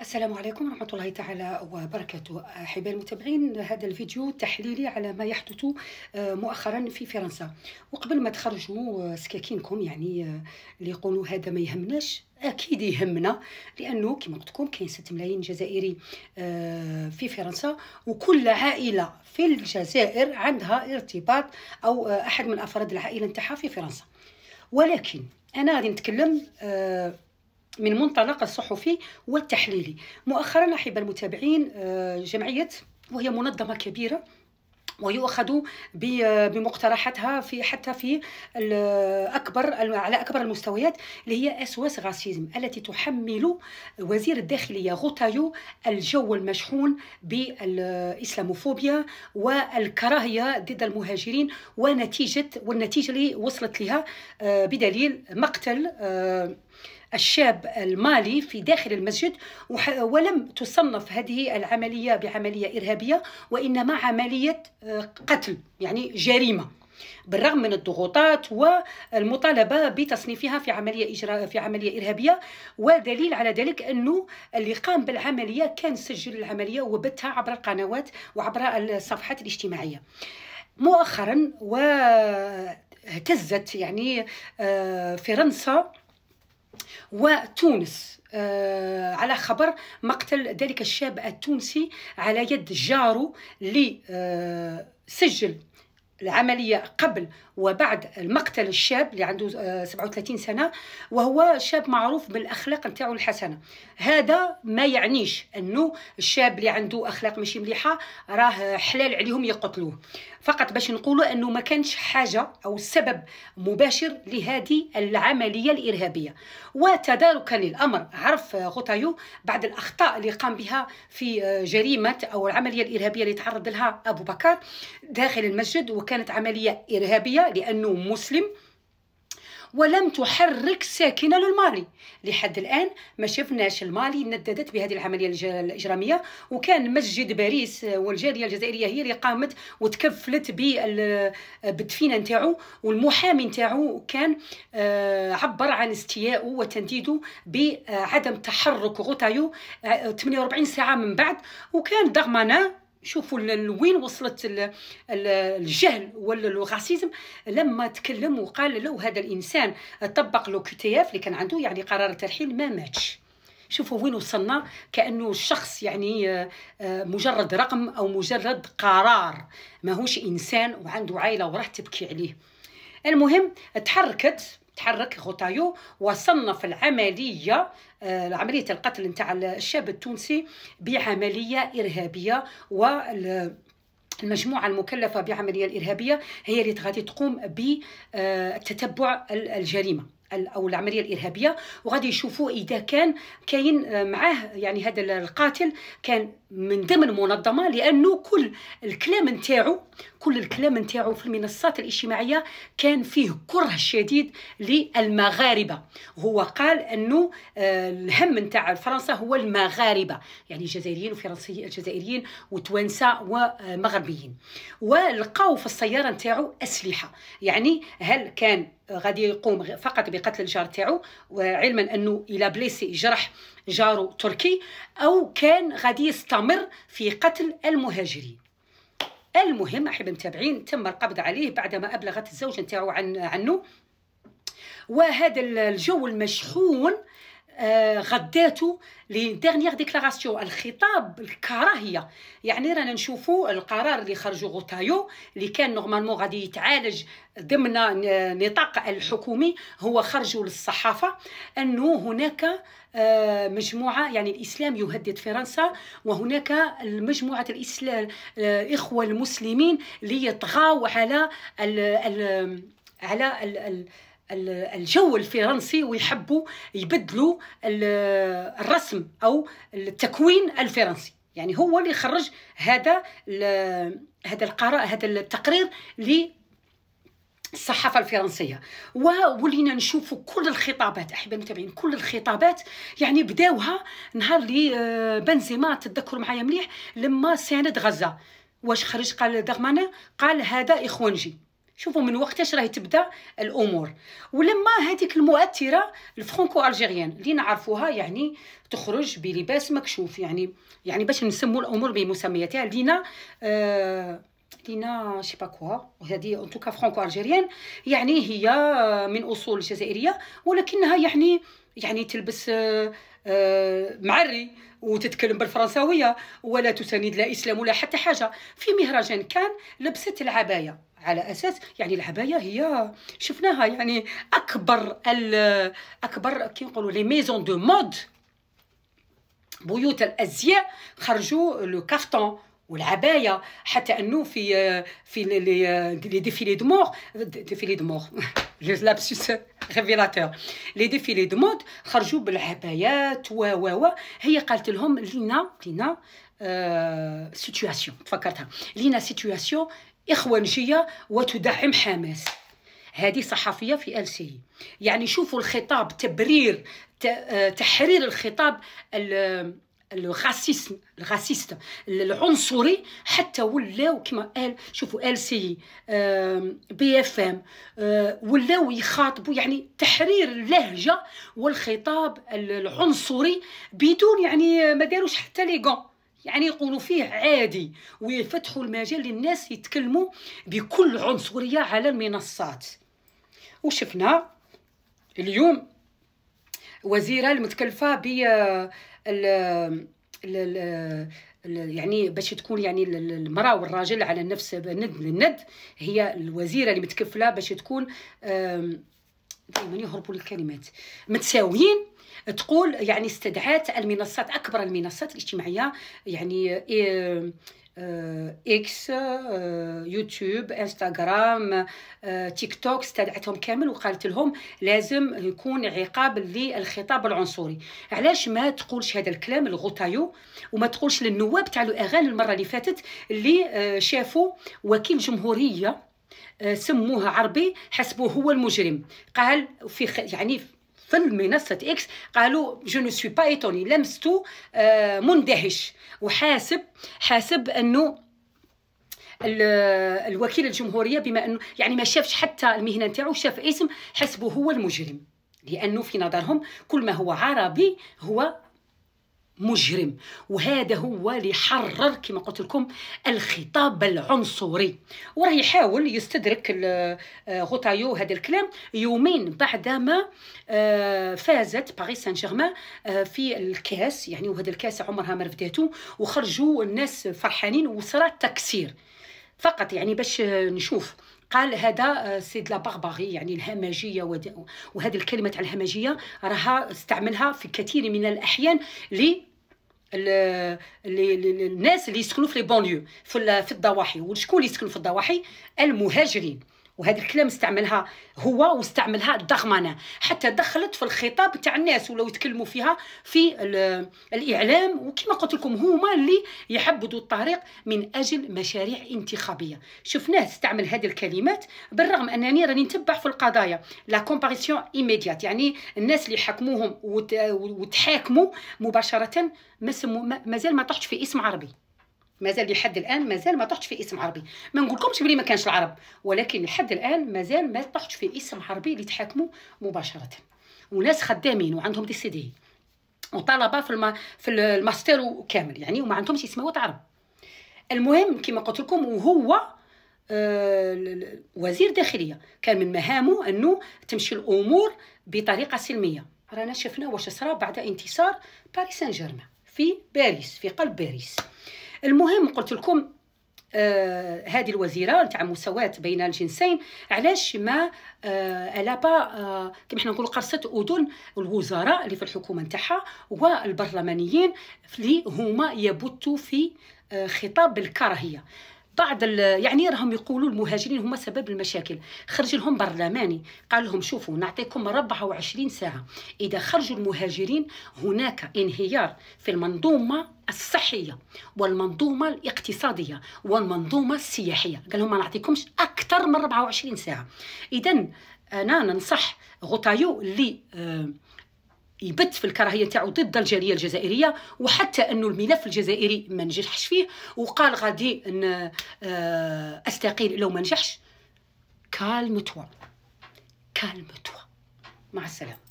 السلام عليكم ورحمة الله تعالى وبركاته. أحبائي المتابعين، هذا الفيديو تحليلي على ما يحدث مؤخرا في فرنسا. وقبل ما تخرجوا سكاكينكم اللي يقولوا هذا ما يهمناش، أكيد يهمنا، لأنه كما قلت لكم كاين 6 ملايين جزائري في فرنسا، وكل عائلة في الجزائر عندها ارتباط أو أحد من أفراد العائلة نتاعها في فرنسا. ولكن أنا غادي نتكلم من منطلق الصحفي والتحليلي. مؤخرا أحبائي المتابعين، جمعية وهي منظمة كبيرة ويؤخذ بمقترحاتها حتى في على أكبر المستويات، اللي هي SOS غاسيزم، التي تحمل وزير الداخلية غوتايو الجو المشحون بالإسلاموفوبيا والكراهية ضد المهاجرين، والنتيجة اللي وصلت لها بدليل مقتل الشاب المالي في داخل المسجد. ولم تصنف هذه العملية بعملية إرهابية، وإنما عملية قتل، يعني جريمة، بالرغم من الضغوطات والمطالبة بتصنيفها في عملية إرهابية. ودليل على ذلك أنه اللي قام بالعملية كان سجل العملية وبثها عبر القنوات وعبر الصفحات الاجتماعية. مؤخرا واهتزت فرنسا وتونس على خبر مقتل ذلك الشاب التونسي على يد جاره، اللي سجل العملية قبل وبعد المقتل الشاب اللي عنده 37 سنة، وهو شاب معروف بالأخلاق نتاعو الحسنة. هذا ما يعنيش أنه الشاب اللي عنده أخلاق ماشي مليحة راه حلال عليهم يقتلوه، فقط باش نقولوا أنه ما كانش حاجة أو سبب مباشر لهذه العملية الإرهابية. وتداركا للأمر، عرف غوتايو بعد الأخطاء اللي قام بها في جريمة أو العملية الإرهابية اللي تعرض لها أبو بكر داخل المسجد، وكانت عملية إرهابية لأنه مسلم، ولم تحرك ساكنة للمالي. لحد الآن ما شفناش المالي نددت بهذه العملية الإجرامية، وكان مسجد باريس والجالية الجزائرية هي اللي قامت وتكفلت بالدفينة نتاعو، والمحامي نتاعو كان عبر عن استيائه وتنديده بعدم تحرك غوتايو 48 ساعة من بعد. وكان ضغمنا شوفوا لوين وصلت الجهل والغاسيزم لما تكلم وقال لو هذا الانسان طبق له QTF اللي كان عنده، يعني قرار الترحيل، ما ماتش. شوفوا وين وصلنا، كأنه الشخص مجرد رقم أو مجرد قرار، ماهوش إنسان وعنده عائلة وراح تبكي عليه. المهم تحرك غوتايو وصنف عملية القتل نتاع الشاب التونسي بعملية إرهابية، والمجموعة المكلفة بعملية الإرهابية هي اللي غادي تقوم بتتبع الجريمة أو العملية الإرهابية. وغادي يشوفوا إذا كاين معاه هذا القاتل كان من ضمن منظمة، لأنه كل الكلام نتاعو في المنصات الاجتماعية كان فيه كره شديد للمغاربة. هو قال أنه الهم نتاع فرنسا هو المغاربة، يعني جزائريين وفرنسيين، جزائريين وتوانسة ومغربيين. ولقاو في السيارة نتاعو أسلحة، هل كان غادي يقوم فقط بقتل الجار تاعو، وعلما انه الى بليسي جرح جارو تركي، او كان غادي يستمر في قتل المهاجرين. المهم احبائي المتابعين، تم القبض عليه بعدما ابلغت الزوجه نتاعو عنه. وهذا الجو المشحون غداته لديرنيير ديكلاراسيون، الخطاب الكراهيه. رانا نشوفوا القرار اللي خرجوا غوتايو اللي كان نورمالمون غادي يتعالج ضمن نطاق الحكومي، هو خرجوا للصحافه انه هناك مجموعه، الاسلام يهدد فرنسا، وهناك مجموعه الاسلام الاخوه المسلمين اللي يطغوا على الجو الفرنسي، ويحبوا يبدلوا الرسم أو التكوين الفرنسي. هو اللي خرج هذا القرار، هذا التقرير للصحافة الفرنسية. وولينا نشوفوا كل الخطابات احبائي المتابعين، كل الخطابات بداوها نهار اللي بنزيما، تتذكروا معايا مليح لما ساند غزة، واش خرج قال دغمانة؟ قال هذا إخوانجي. شوفوا من وقتاش راهي تبدا الامور. ولما هذيك المؤثره الفرنكو الجيريان اللي نعرفوها يعني تخرج بلباس مكشوف، يعني باش نسموا الامور بمسمياتها، لينا شي با كوا، وهذه ان توكا فرانكو الجيريان، يعني هي من اصول جزائريه ولكنها يعني تلبس معري وتتكلم بالفرنساويه ولا تساند لا اسلام ولا حتى حاجه. في مهرجان كان لبست العبايه على اساس يعني العبايه هي شفناها يعني اكبر كي نقولوا لي ميزون دو مود، بيوت الازياء خرجوا لو كافتون والعبايه، حتى انه في لي ديفيلي دو مور لابسوس ريفيلاتور، لي ديفيلي دو مود خرجوا بالعبايات و هي قالت لهم لينا سيتوياسيون، تفكرتها لينا سيتوياسيون اخوانجيه وتدعم حماس. هذه صحفيه في LCI. يعني شوفوا الخطاب، تحرير الخطاب الغاسيست العنصري، حتى ولاو كما قال شوفوا LCI BFM ولاو يخاطبوا يعني تحرير اللهجه والخطاب العنصري بدون يعني ما داروش حتى لي غون، يعني يقولوا فيه عادي ويفتحوا المجال للناس يتكلموا بكل عنصريه على المنصات. وشفنا اليوم وزيره المتكلفه ب يعني باش تكون يعني المراه والراجل على نفس ند، هي الوزيره اللي متكفله باش تكون دائما يهربوا الكلمات متساويين. تقول يعني استدعت المنصات، اكبر المنصات الاجتماعيه يعني اكس، يوتيوب، انستغرام، تيك توك، استدعتهم كامل وقالت لهم لازم يكون عقاب للخطاب العنصري. علاش ما تقولش هذا الكلام الغوتايو وما تقولش للنواب تاع الاغاني المره اللي فاتت اللي شافوا وكيل جمهوريه سموه عربي حسبوه هو المجرم، قال يعني في المنصة اكس قالوا جو نو سوي با ايتوني، لمستو مندهش حاسب انه الوكيل الجمهورية بما انه يعني ما شافش حتى المهنة نتاعو، شاف اسم حسبه هو المجرم، لانه في نظرهم كل ما هو عربي هو مجرم. وهذا هو اللي حرر كما قلت لكم الخطاب العنصري. وراه يحاول يستدرك غوتايو هذا الكلام يومين بعدما فازت باريس سان جيرمان في الكاس، يعني وهذا الكاس عمرها ما رفدته، وخرجوا الناس فرحانين وصرا تكسير فقط يعني باش نشوف. قال هذا سي دلا بارباري، يعني الهمجيه، وهذه الكلمه تاع الهمجيه راها استعملها في كثير من الاحيان الناس اللي يسكنوا في لي بونليو في الضواحي. وشكون اللي يسكنوا في الضواحي؟ المهاجرين. وهذا الكلام استعملها هو واستعملها الضغمنه، حتى دخلت في الخطاب تاع الناس ولاو يتكلموا فيها في الاعلام. وكما قلت لكم هما اللي يحبدوا الطريق من اجل مشاريع انتخابيه. شفناه استعمل هذه الكلمات بالرغم انني راني نتبع في القضايا لا كومباريسيون ايميديات، يعني الناس اللي حكموهم وتحاكموا مباشره مازال ما طحتش في اسم عربي، مازال لحد الان مازال ما طحتش في اسم عربي. ما نقولكمش بلي ما كانش العرب، ولكن لحد الان مازال ما طحتش في اسم عربي اللي تحاكموا مباشره. وناس خدامين وعندهم دي CD وطلبه في الماستر كامل يعني وما عندهمش اسماوات عرب. المهم كما قلت لكم وهو وزير داخليه كان من مهامه انه تمشي الامور بطريقه سلميه. رانا شفنا واش صرا بعد انتصار باريس سان جيرمان في باريس، في قلب باريس. المهم قلت لكم هذه الوزيره تاع مساواه بين الجنسين علاش ما الا با كما حنا نقولوا قرصت اذن الوزراء اللي في الحكومه نتاعها والبرلمانيين اللي هما يبثوا في خطاب بالكراهيه. بعض يعني راهم يقولوا المهاجرين هما سبب المشاكل. خرج لهم برلماني قال لهم شوفوا نعطيكم 24 ساعه، اذا خرجوا المهاجرين هناك انهيار في المنظومه الصحيه والمنظومه الاقتصاديه والمنظومه السياحيه. قال لهم ما نعطيكمش اكثر من 24 ساعه. اذا انا ننصح غوتايو اللي يبت في الكراهيه تاعو ضد الجاليه الجزائريه، وحتى انه الملف الجزائري ما نجحش فيه وقال غادي استقيل لو ما نجحش. calme-toi. Calme-toi. مع السلامة.